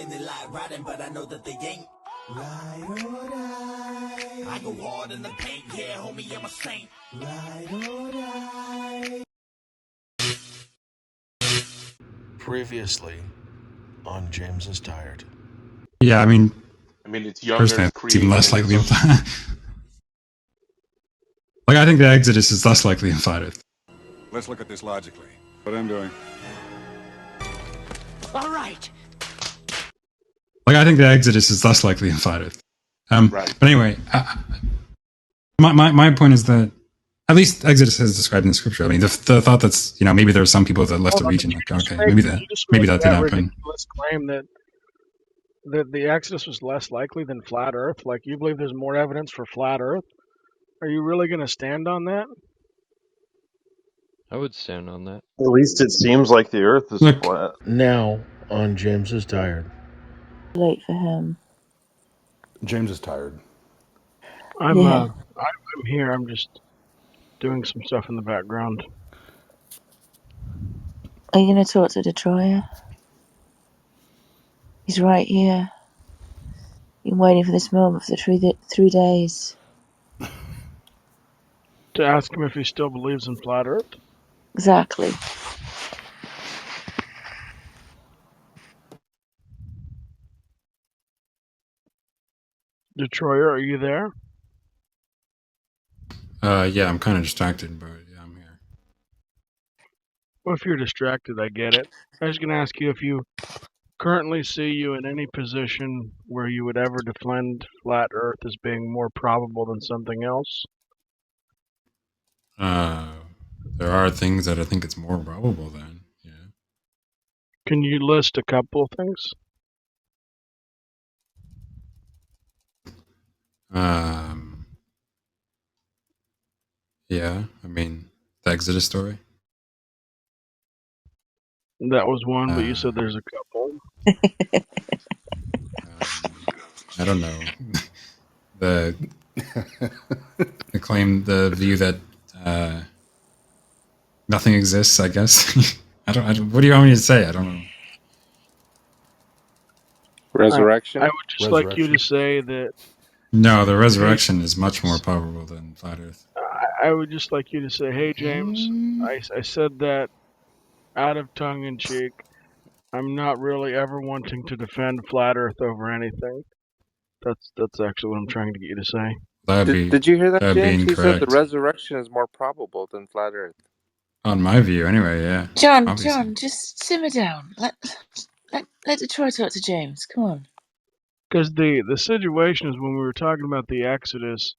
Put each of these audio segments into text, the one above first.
claim they like riding, but I know that they ain't. Ride or die. I go hard in the paint, yeah, homie, I'm a saint. Ride or die. Previously on James is Tired. Yeah, I mean, it's personally, Younger's it's even creating less in its likely. own. Like, I think the Exodus is less likely in Flat Earth. Let's look at this logically. What I'm doing. All right. Like, I think the Exodus is less likely in Flat Earth. Right. But anyway, my point is that at least Exodus is described in the scripture. I mean, the thought that's, maybe there are some people that left the region. Like, okay, maybe that did happen. Ridiculous claim that the Exodus was less likely than flat Earth. Like, you believe there's more evidence for flat Earth? Are you really going to stand on that? I would stand on that. At least it seems like the Earth is Look, flat. Now on James is Tired. Late for him. James is tired. I'm Yeah. I'm here. I'm just doing some stuff in the background. Are you going to talk to Detroit? He's right here. Been waiting for this moment for 3 days. To ask him if he still believes in flat Earth? Exactly. Detroyer, are you there? yeah, I'm kind of distracted, but yeah, I'm here. Well, if you're distracted, I get it. I was going to ask you if you currently see you in any position where you would ever defend flat Earth as being more probable than something else. There are things that I think it's more probable than. Yeah. Can you list a couple of things? Yeah, I mean, the Exodus story. That was one, but you said there's a couple. I don't know. the the view that nothing exists, I guess. I don't. What do you want me to say? I don't know. Resurrection? I would just like you to say that. No, the resurrection is much more probable than flat Earth. I would just like you to say, hey, James, I said that out of tongue in cheek. I'm not really ever wanting to defend flat Earth over anything. That's actually what I'm trying to get you to say. Did you hear that, James? He said the incorrect. resurrection is more probable than flat Earth. On my view, anyway, yeah. John, obviously. John, just simmer down. Let Detroit talk to James. Come on. Because the situation is when we were talking about the Exodus,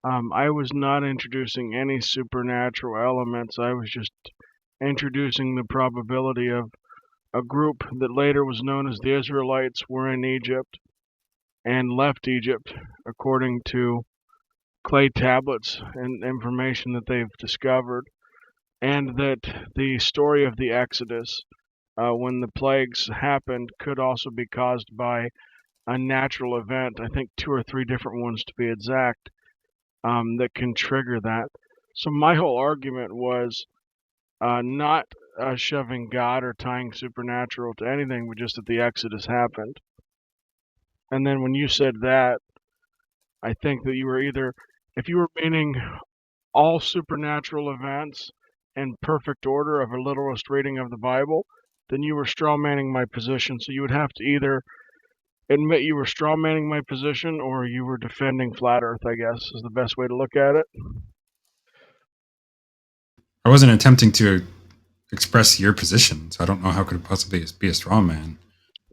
I was not introducing any supernatural elements. I was just introducing the probability of a group that later was known as the Israelites were in Egypt and left Egypt according to clay tablets and information that they've discovered, and that the story of the Exodus, when the plagues happened, could also be caused by a natural event. I think 2 or 3 different ones to be exact, that can trigger that. So my whole argument was not shoving God or tying supernatural to anything, but just that the Exodus happened. And then when you said that, I think that you were either, if you were meaning all supernatural events in perfect order of a literalist reading of the Bible, then you were strawmanning my position. So you would have to either admit you were strawmanning my position or you were defending flat Earth, I guess, is the best way to look at it. I wasn't attempting to express your position, so I don't know how could it possibly be a straw man.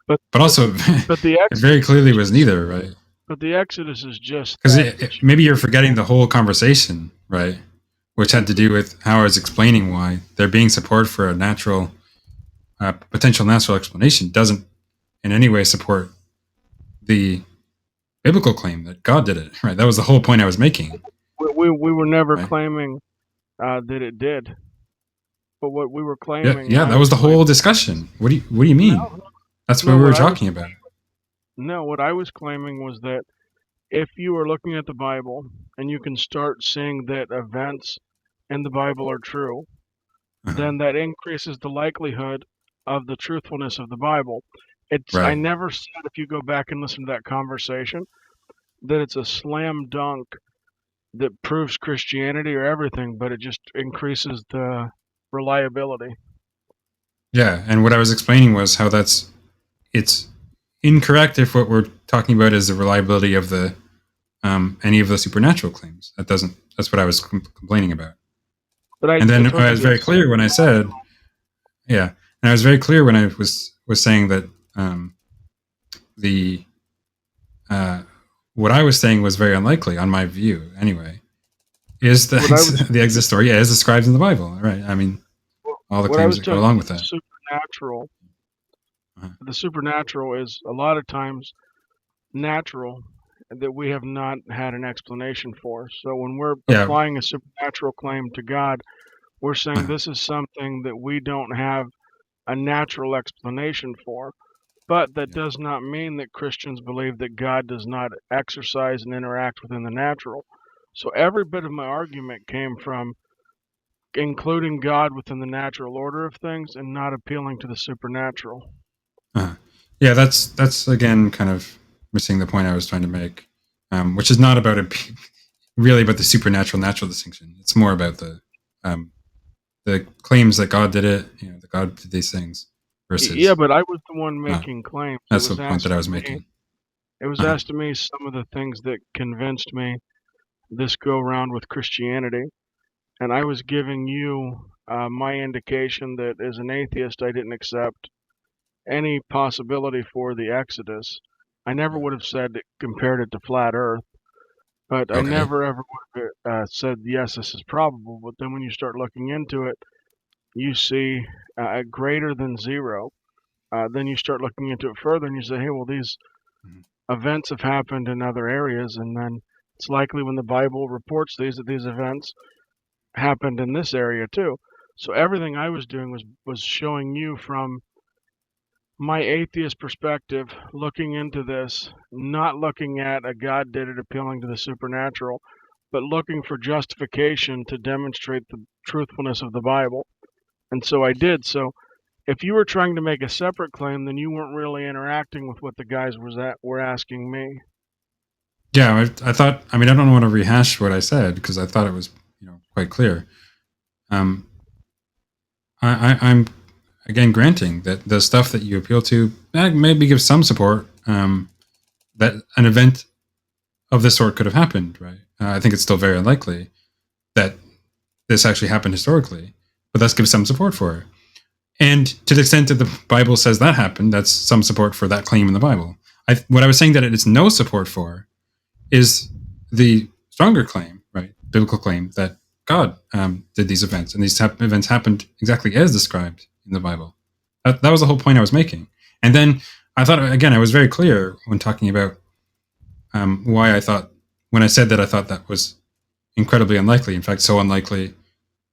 But also, the Exodus, it very clearly was neither, right? But the Exodus is just because maybe you're forgetting the whole conversation, right? Which had to do with how I was explaining why there being support for a natural, potential natural explanation doesn't in any way support the biblical claim that God did it, right? That was the whole point I was making. We were never claiming that it did. But what we were claiming... Yeah, that was the whole discussion. What do you mean? That's what we were talking about. No, what I was claiming was that if you are looking at the Bible and you can start seeing that events in the Bible are true, then that increases the likelihood of the truthfulness of the Bible. I never said, if you go back and listen to that conversation, that it's a slam dunk that proves Christianity or everything, but it just increases the reliability. Yeah, and what I was explaining was how it's incorrect if what we're talking about is the reliability of the any of the supernatural claims. That's what I was complaining about. But and then I was very clear when I said, yeah, and I was very clear when I was saying that the what I was saying was very unlikely on my view, anyway. Is the the Exodus story is described in the Bible, right? I mean, all the claims that go along with that. Supernatural. The supernatural is a lot of times natural that we have not had an explanation for. So when we're applying a supernatural claim to God, we're saying this is something that we don't have a natural explanation for. But that does not mean that Christians believe that God does not exercise and interact within the natural. So every bit of my argument came from including God within the natural order of things and not appealing to the supernatural. Yeah, that's again kind of missing the point I was trying to make, which is not about really about the supernatural natural distinction. It's more about the claims that God did it, that God did these things. Versus, but I was the one making claims. That's the point that I was making. It was asked to me some of the things that convinced me this go around with Christianity, and I was giving you my indication that as an atheist I didn't accept any possibility for the Exodus. I never would have said compared it to flat Earth, but I never ever would have said yes, this is probable. But then when you start looking into it, you see greater than zero. Then you start looking into it further, and you say, hey, well, these events have happened in other areas, and then it's likely when the Bible reports these that these events happened in this area too. So everything I was doing was showing you from my atheist perspective, looking into this, not looking at a God did it appealing to the supernatural, but looking for justification to demonstrate the truthfulness of the Bible. And so I did. So if you were trying to make a separate claim, then you weren't really interacting with what the guys were asking me. Yeah, I thought. I mean, I don't want to rehash what I said because I thought it was, quite clear. I'm again granting that the stuff that you appeal to maybe gives some support. That an event of this sort could have happened, right? I think it's still very unlikely that this actually happened historically, but that gives some support for it. And to the extent that the Bible says that happened, that's some support for that claim in the Bible. What I was saying that it is no support for is the stronger claim, right? Biblical claim that God did these events, and these events happened exactly as described in the Bible. That was the whole point I was making. And then I thought, again, I was very clear when talking about why I thought, when I said that I thought that was incredibly unlikely, in fact, so unlikely,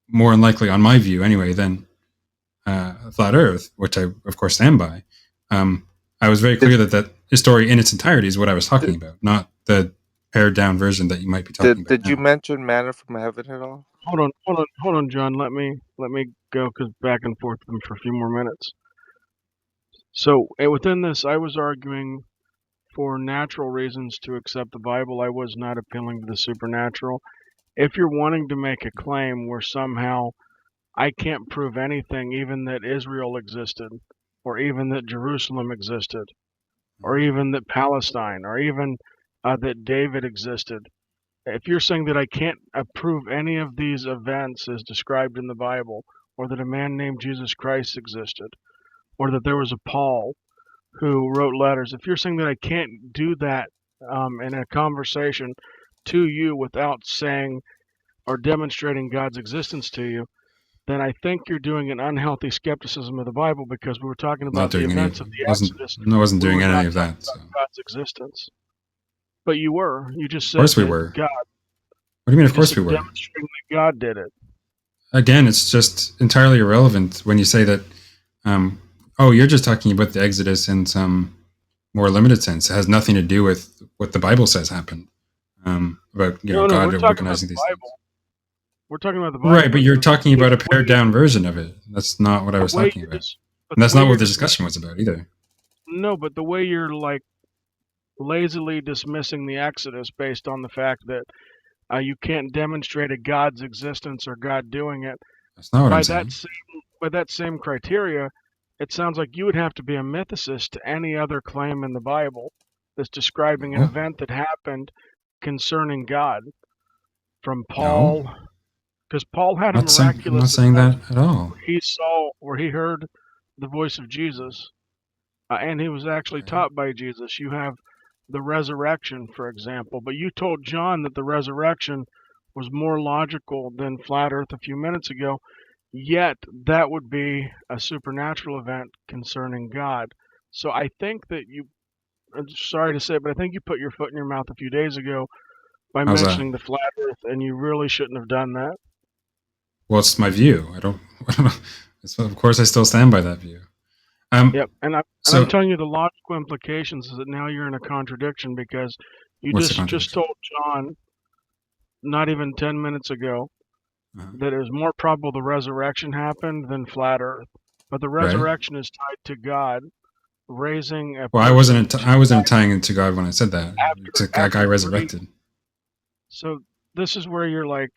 more unlikely on my view anyway, than flat Earth, which I, of course, stand by. I was very clear that story in its entirety is what I was talking about, not the pared down version that you might be talking about. Did you mention manna from heaven at all? Hold on, John. Let me go because back and forth with them for a few more minutes. So within this, I was arguing for natural reasons to accept the Bible. I was not appealing to the supernatural. If you're wanting to make a claim where somehow I can't prove anything, even that Israel existed, or even that Jerusalem existed, or even that Palestine, or even that David existed. If you're saying that I can't prove any of these events as described in the Bible, or that a man named Jesus Christ existed, or that there was a Paul who wrote letters, if you're saying that I can't do that in a conversation to you without saying or demonstrating God's existence to you, then I think you're doing an unhealthy skepticism of the Bible, because we were talking about the events of the Exodus. I wasn't doing any of that. So. God's existence. But you were. You just said of course we were. God. What do you mean, of course we were? Demonstrating that God did it. Again, it's just entirely irrelevant when you say that, you're just talking about the Exodus in some more limited sense. It has nothing to do with what the Bible says happened. About God organizing these things. We're talking about the Bible. Right, but you're talking about a pared down version of it. That's not what I was talking about. And that's not what the discussion was about either. No, but the way you're like lazily dismissing the Exodus based on the fact that you can't demonstrate a God's existence or God doing it That's not what I'm by saying. that same criteria, it sounds like you would have to be a mythicist to any other claim in the Bible that's describing an No, event that happened concerning God from no. Paul, because Paul had a I'm not miraculous saying event that at all. where he heard the voice of Jesus, and he was actually Right. taught by Jesus. You have the resurrection, for example, but you told John that the resurrection was more logical than flat Earth a few minutes ago. Yet that would be a supernatural event concerning God. So I think that I'm sorry to say it, but I think you put your foot in your mouth a few days ago by How's that? mentioning the flat Earth, and you really shouldn't have done that. Well, it's my view. I don't. So of course, I still stand by that view. Yep, and I'm So telling you the logical implications is that now you're in a contradiction because you what's the just contradiction? told John not even 10 minutes ago Uh-huh. that it was more probable the resurrection happened than flat Earth. But the Right. resurrection is tied to God raising a Well, person to I wasn't tying into God when I said that. It's a guy after 3. resurrected. So this is where you're like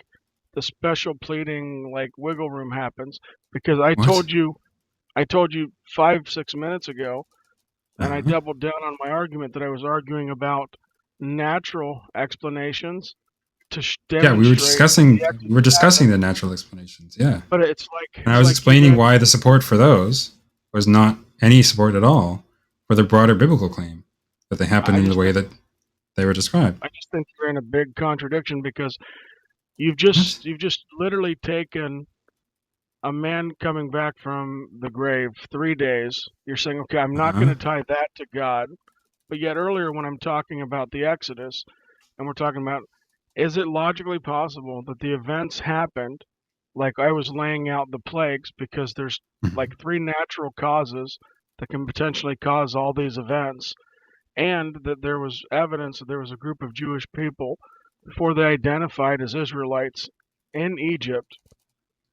the special pleading like wiggle room happens because What? I told you 5 6 minutes ago, and I Uh-huh. doubled down on my argument that I was arguing about natural explanations to Yeah, demonstrate the we were Exodus discussing happened. the natural explanations. Yeah, But and I it's was like you explaining then why the support for those was not any support at all for the broader biblical claim that they happened I in the just way think that they were described. you're in a big contradiction because What? you've just literally taken a man coming back from the grave 3 days. You're saying, okay, I'm not going Uh-huh. to tie that to God. But yet earlier when I'm talking about the Exodus and we're talking about is it logically possible that the events happened like I was laying out the plagues because there's like Mhm. 3 natural causes that can potentially cause all these events and that there was evidence that there was a group of Jewish people before they identified as Israelites in Egypt.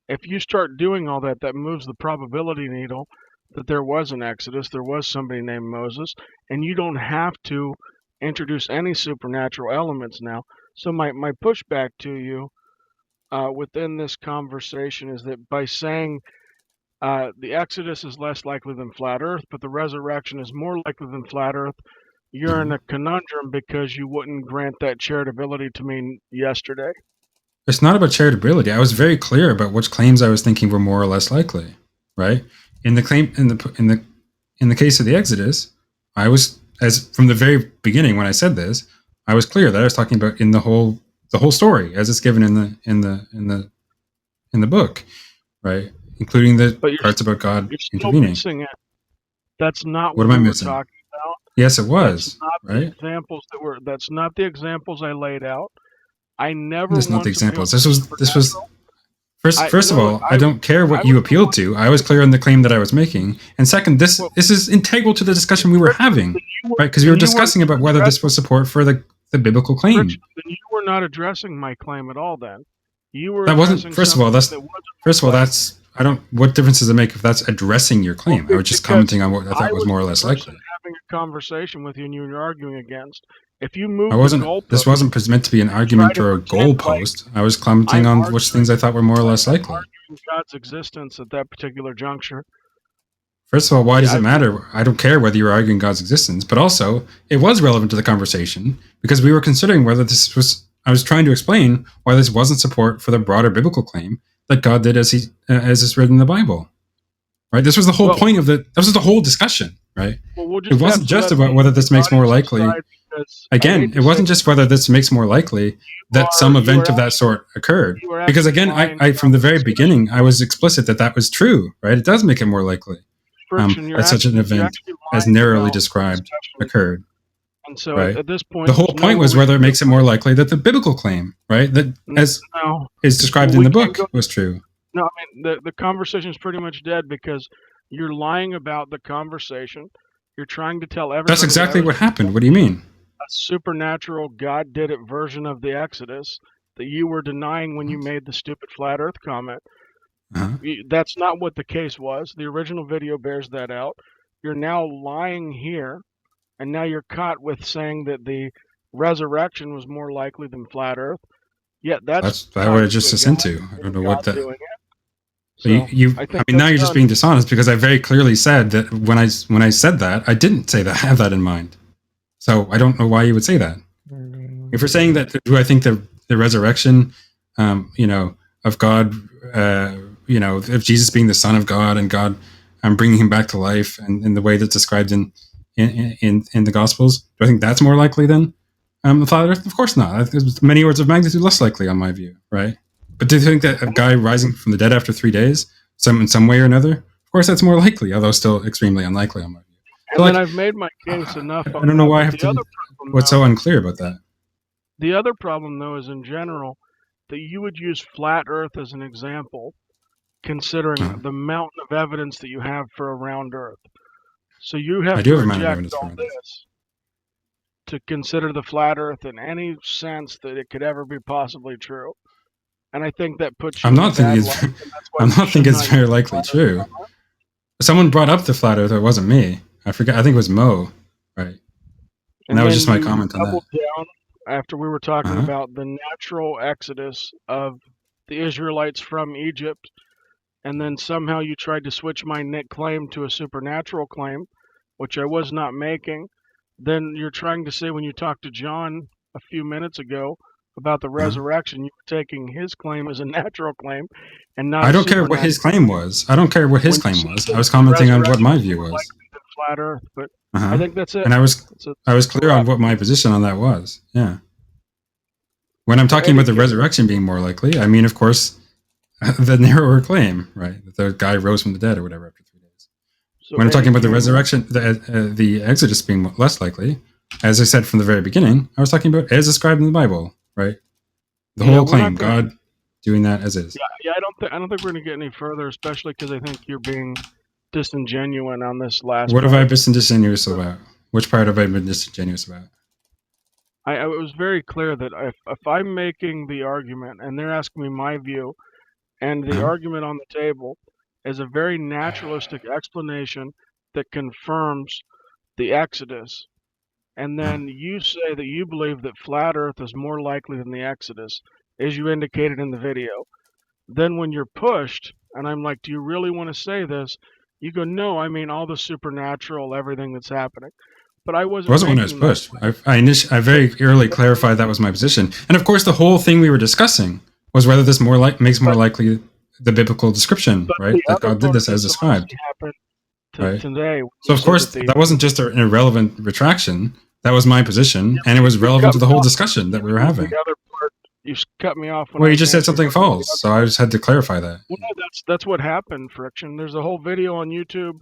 If you start doing all that, that moves the probability needle that there was an Exodus, there was somebody named Moses, and you don't have to introduce any supernatural elements now. So my pushback to you within this conversation is that by saying the Exodus is less likely than flat Earth, but the resurrection is more likely than flat Earth, you're in Uh-huh. a conundrum because you wouldn't grant that charitability to me yesterday. It's not about charitability. I was very clear about which claims I was thinking were more or less likely, right? In the claim in the case of the Exodus, I was as from the very beginning when I said this, I was clear that I was talking about in the whole story as it's given in the book, right? Including the But parts about God you're still intervening. missing it. That's not What what am I we were missing? talking about. Yes, it That's was, not the right? examples that's not the examples I laid out. I never That's not the once appealed examples. to This was supernatural. First of all, I don't care I what you was the appealed one to. I was clear on the claim that I was making. And second, well, this is integral to the discussion we were Richard, having, right? Because we were then you weren't discussing about whether this was addressing support for the biblical Richard, claim. then you were not addressing my claim at all then. You were That wasn't. addressing something that wasn't my First of all, claim. that's I don't. What difference does it make if that's addressing your Well, claim? I was just because commenting on what I I thought was was more or the less person likely. having a conversation with you and you were arguing against. If you I move the wasn't. This goalpost wasn't meant to be an and try argument to or a pretend like goalpost. I was commenting I'm on which things arguing I thought were more or less likely. God's existence at that particular juncture. First of all, why does Yeah, it matter? I don't care whether you're arguing God's existence, but also it was relevant to the conversation because we were considering whether this was. I was trying to explain why this wasn't support for the broader biblical claim that God did as is written in the Bible. Right. This was the whole well, point of the. This was the whole discussion. Right. we'll It just have wasn't to just let about whether this the makes more audience likely. decide because I Again, hate it to say wasn't just whether this makes more likely that some you are event of that actually sort occurred. you are Because actually again, lying I from about the the very discussion. beginning, I was explicit that that was true. Right. It does make it more likely Friction, that such an you're event actually as lying narrowly about the described discussion. occurred, And so right? at this The point, whole there's point nowhere was we whether can it go. makes it more likely that the biblical claim, right, that as No, is described well, in we the can't go. book was true. No, I mean the conversation is pretty much dead because you're lying about the conversation. You're trying to tell That's everybody that I exactly was what happened. What do you mean? a supernatural God did it version of the Exodus that you were denying when you What? made the stupid flat Earth comment. Uh-huh. That's not what the case was. The original video bears that out. you're now lying here, and now you're caught with saying that the resurrection was more likely than flat Earth. Yet that's That what talking it just to a says God into. I don't know God what that. doing it. But So I think I mean, now that's you're just done. being dishonest because I very clearly said that when I said that, I didn't say that, have that in mind. So I don't know why you would say that. If you're saying that, do I think the resurrection, of God, of Jesus being the Son of God and God, bringing him back to life, and in the way that's described in the Gospels, do I think that's more likely than the flat Earth? Of course not. There's many orders of magnitude less likely, on my view, right? But do you think that a guy rising from the dead after 3 days, in some way or another, of course that's more likely, although still extremely unlikely, on my view. So, And then I've made my case enough I on don't know that. why I But have to. What's so unclear about that? the other problem, though, is in general that you would use flat Earth as an example, considering the mountain of evidence that you have for a round Earth. So you I have do to have a amount of reject evidence for all this. this to consider the flat Earth in any sense that it could ever be possibly true. And I think that puts you I'm in a not thinking bad it's. light. And that's why I'm you not should thinking it's not very use likely flat Earth true. Someone brought up the flat Earth. It wasn't me. I forgot. I think it was Mo. Right. And that And was then just my you comment on that. doubled down after we were talking Uh-huh. about the natural exodus of the Israelites from Egypt. And then somehow you tried to switch my claim to a supernatural claim, which I was not making. Then you're trying to say when you talked to John a few minutes ago about the resurrection, you were taking his claim as a natural claim and not I a don't care what his supernatural. claim was. I don't care what his When you claim said was. that I was the commenting on what resurrection my was view more was. likely than flat Earth, but I Uh-huh. think that's it. And I was That's a clear on wrap. what my position on that was. Yeah. When I'm So talking about Eddie, the resurrection being more likely, I mean, of course, the narrower claim, right? That the guy rose from the dead or whatever after 3 days. When I'm talking about the resurrection, the Exodus being less likely, as I said from the very beginning, I was talking about as described in the Bible, right? The whole claim, God doing that as is. Yeah. I don't think we're going to get any further, especially because I think you're being disingenuous on this last What have part. I been disingenuous about? Which part have I been disingenuous about? I was very clear that if I'm making the argument and they're asking me my view, and the argument on the table is a very naturalistic explanation that confirms the Exodus, and then you say that you believe that flat Earth is more likely than the Exodus, as you indicated in the video, then when you're pushed, and I'm like, do you really want to say this? You go, no, I mean all the supernatural, everything that's happening. But I It wasn't wasn't when I was making that pushed. I very early clarified that was my position, and of course, the whole thing we were discussing was whether this makes more likely the biblical description, right? the That other God did part of this as this described, happened right? today. So of course, that wasn't just an irrelevant retraction. That was my position, and it was relevant to the whole discussion that we were having. The other part, you cut me off when Well, I you was just said answering something false, so I just had to clarify that. Well, no, that's what happened, Friction. There's a whole video on YouTube.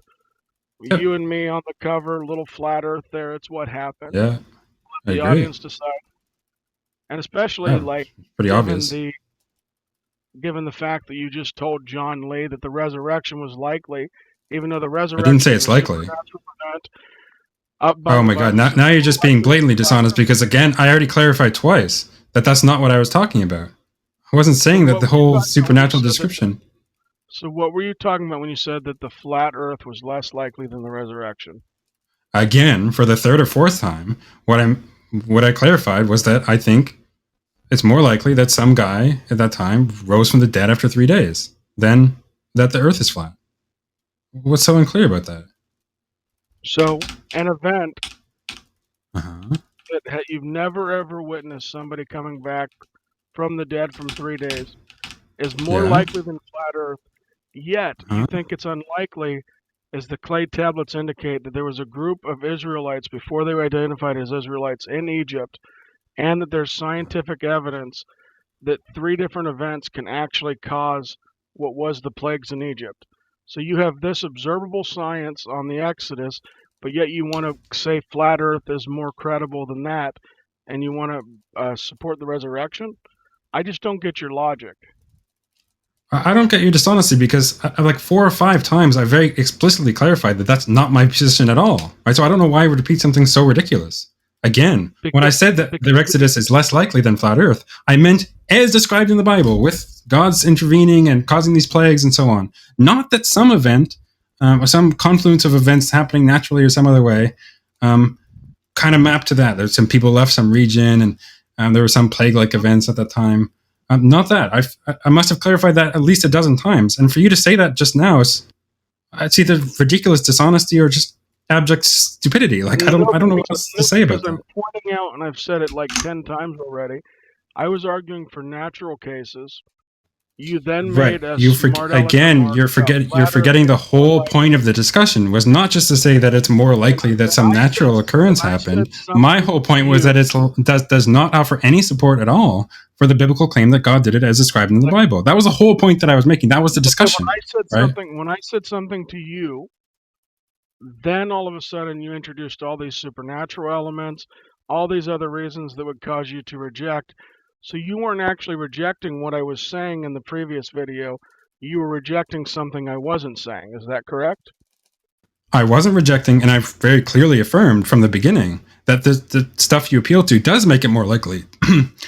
Yep. You and me on the cover, little flat Earth there. It's what happened. Yeah, I The agree. audience decide, and especially pretty obvious. Given the fact that you just told John Lee that the resurrection was likely, even though the resurrection I didn't say it's likely. Event, oh my God! Now you're just being blatantly dishonest because again, I already clarified twice that that's not what I was talking about. I wasn't saying that the whole supernatural description. So what were you talking about when you said that the flat Earth was less likely than the resurrection? Again, for the third or fourth time, what I clarified was that I think it's more likely that some guy at that time rose from the dead after 3 days than that the Earth is flat. What's so unclear about that? So an event that you've never ever witnessed somebody coming back from the dead from 3 days is more likely than flat Earth. Yet you think it's unlikely, as the clay tablets indicate, that there was a group of Israelites before they were identified as Israelites in Egypt, and that there's scientific evidence that 3 different events can actually cause what was the plagues in Egypt. So you have this observable science on the Exodus, but yet you want to say flat Earth is more credible than that, and you want to support the resurrection? I just don't get your logic. I don't get your dishonesty because like 4 or 5 times I very explicitly clarified that that's not my position at all. Right? So I don't know why I would repeat something so ridiculous. Again, when I said that the Exodus is less likely than flat Earth, I meant as described in the Bible, with God's intervening and causing these plagues and so on. Not that some event some confluence of events happening naturally or some other way, kind of mapped to that. There's some people left some region, and there were some plague-like events at that time. Not that. I must have clarified that at least a dozen times. And for you to say that just now, it's either ridiculous dishonesty or just abject stupidity. Like, I don't know what else to say about that. I'm pointing out, and I've said it like 10 times already, I was arguing for natural cases. You then made a you're forgetting the whole point of the discussion was not just to say that it's more likely that some natural occurrence happened. My whole point was that it does not offer any support at all for the biblical claim that God did it as described in the Bible. That was the whole point that I was making. That was the discussion. When I said something to you, then all of a sudden you introduced all these supernatural elements, all these other reasons that would cause you to reject. So you weren't actually rejecting what I was saying in the previous video. You were rejecting something I wasn't saying. Is that correct? I wasn't rejecting, and I very clearly affirmed from the beginning that the stuff you appeal to does make it more likely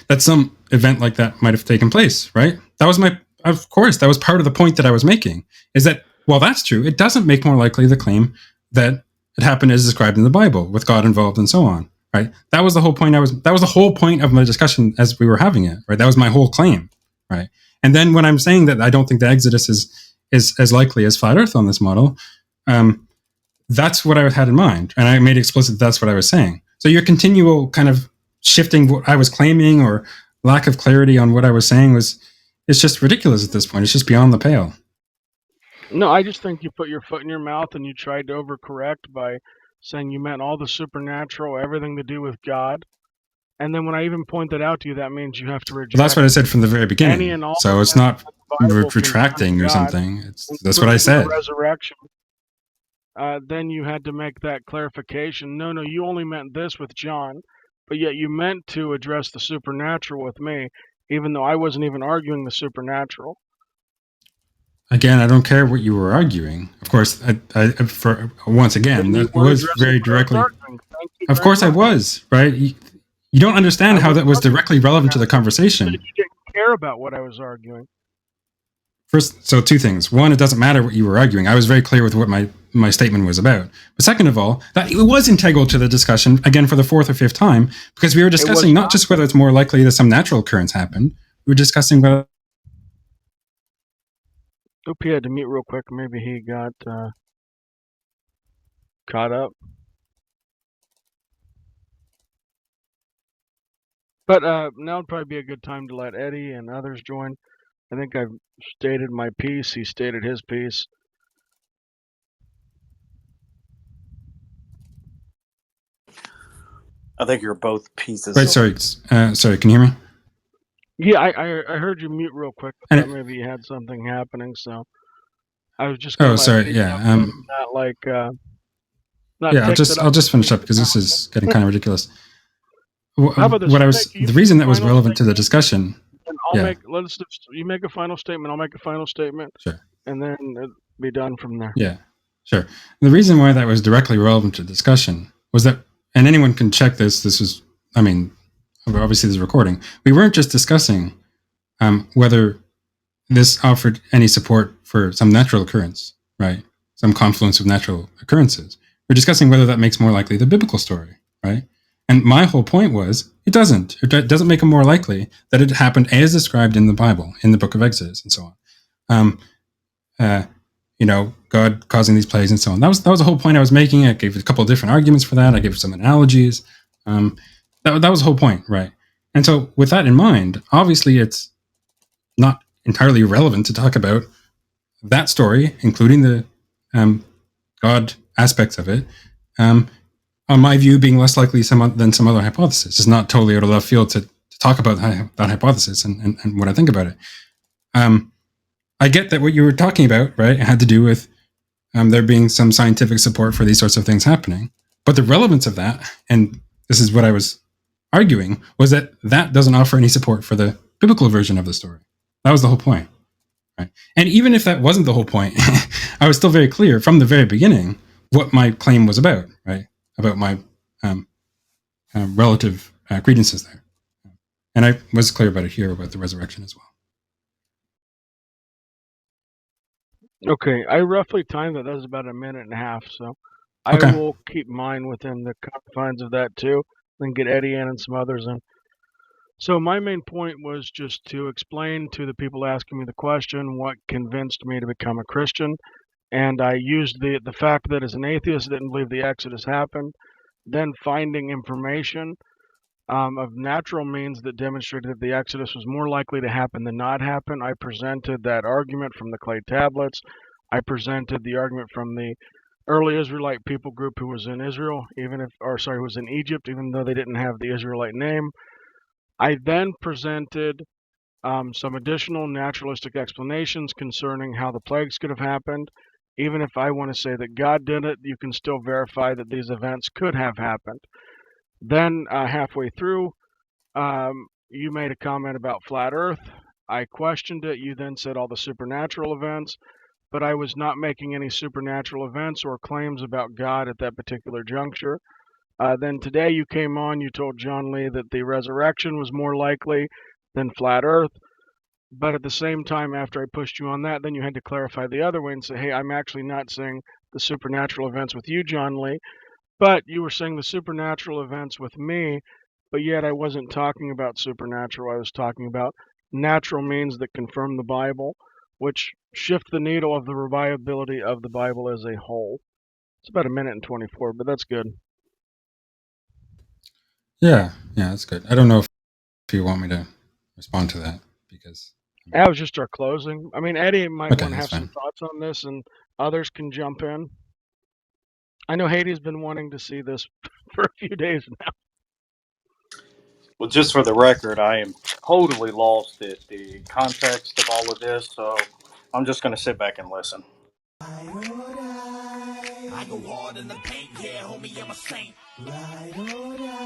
that some event like that might have taken place, right? That was of course, that was part of the point that I was making, is that, well, that's true. It doesn't make more likely the claim that it happened as described in the Bible, with God involved and so on. Right. That was the whole point. That was the whole point of my discussion as we were having it. Right. That was my whole claim. Right. And then when I'm saying that I don't think the Exodus is as likely as flat Earth on this model, that's what I had in mind, and I made explicit that's what I was saying. So your continual kind of shifting what I was claiming or lack of clarity on what I was saying it's just ridiculous at this point. It's just beyond the pale. No, I just think you put your foot in your mouth and you tried to overcorrect by saying you meant all the supernatural, everything to do with God. And then when I even point that out to you, that means you have to reject. Well, that's what I said from the very beginning. So it's not retracting or something. That's what I said. Resurrection. Then you had to make that clarification. No, you only meant this with John, but yet you meant to address the supernatural with me, even though I wasn't even arguing the supernatural. Again, I don't care what you were arguing. Of course, once again, that was very directly. Of course, I was, right? You don't understand how that was directly relevant to the conversation. You didn't care about what I was arguing. First, so two things. One, it doesn't matter what you were arguing. I was very clear with what my statement was about. But second of all, that it was integral to the discussion, again, for the fourth or fifth time, because we were discussing not just whether it's more likely that some natural occurrence happened. We were discussing whether... Hope he had to mute real quick. Maybe he got caught up. But now would probably be a good time to let Eddie and others join. I think I've stated my piece. He stated his piece. I think you're both pieces. Wait, sorry, can you hear me? Yeah, I heard you mute real quick. I thought maybe you had something happening, so I was just. Oh, sorry. Yeah. Not like. I'll just finish up because this is getting kind of ridiculous. The reason that was relevant to the discussion. You make a final statement. I'll make a final statement. Sure. And then it'll be done from there. Yeah, sure. The reason why that was directly relevant to discussion was that, and anyone can check this. This was, I mean, obviously there's a recording. We weren't just discussing whether this offered any support for some natural occurrence, right? Some confluence of natural occurrences. We're discussing whether that makes more likely the biblical story, right? And my whole point was, it doesn't. It doesn't make it more likely that it happened as described in the Bible, in the book of Exodus, and so on. God causing these plagues and so on. That was the whole point I was making. I gave a couple of different arguments for that. I gave some analogies. That was the whole point, right? And so with that in mind, obviously it's not entirely relevant to talk about that story, including the God aspects of it, on my view, being less likely than some other hypothesis. It's not totally out of left field to talk about that hypothesis and what I think about it. I get that what you were talking about, right, it had to do with there being some scientific support for these sorts of things happening. But the relevance of that, and this is what I was arguing, was that doesn't offer any support for the biblical version of the story. That was the whole point. Right? And even if that wasn't the whole point, I was still very clear from the very beginning what my claim was about, right? About my relative credences there. And I was clear about it here, about the resurrection as well. Okay, I roughly timed that. That was about a minute and a half, so I Okay. will keep mine within the confines of that too, then get Eddie in and some others in. So my main point was just to explain to the people asking me the question what convinced me to become a Christian, and I used the fact that as an atheist I didn't believe the Exodus happened, then finding information of natural means that demonstrated that the Exodus was more likely to happen than not happen. I presented that argument from the clay tablets. I presented the argument from the early Israelite people group who was in Israel, who was in Egypt, even though they didn't have the Israelite name. I then presented some additional naturalistic explanations concerning how the plagues could have happened. Even if I want to say that God did it, you can still verify that these events could have happened. Then, halfway through, you made a comment about flat Earth. I questioned it. You then said all the supernatural events, but I was not making any supernatural events or claims about God at that particular juncture. Then today you came on, you told John Lee that the resurrection was more likely than flat Earth. But at the same time, after I pushed you on that, then you had to clarify the other way and say, hey, I'm actually not saying the supernatural events with you, John Lee, but you were saying the supernatural events with me, but yet I wasn't talking about supernatural. I was talking about natural means that confirm the Bible, which shift the needle of the reliability of the Bible as a whole. It's about a minute and 24, but that's good. Yeah, that's good. I don't know if you want me to respond to that because. That was just our closing. I mean, Eddie might Okay, want to that's have some fine. thoughts on this, and others can jump in. I know Haiti's been wanting to see this for a few days now. Well, just for the record, I am totally lost at the context of all of this, so I'm just going to sit back and listen. I go hard in the paint, yeah, homie, I'm a saint. Ride or die.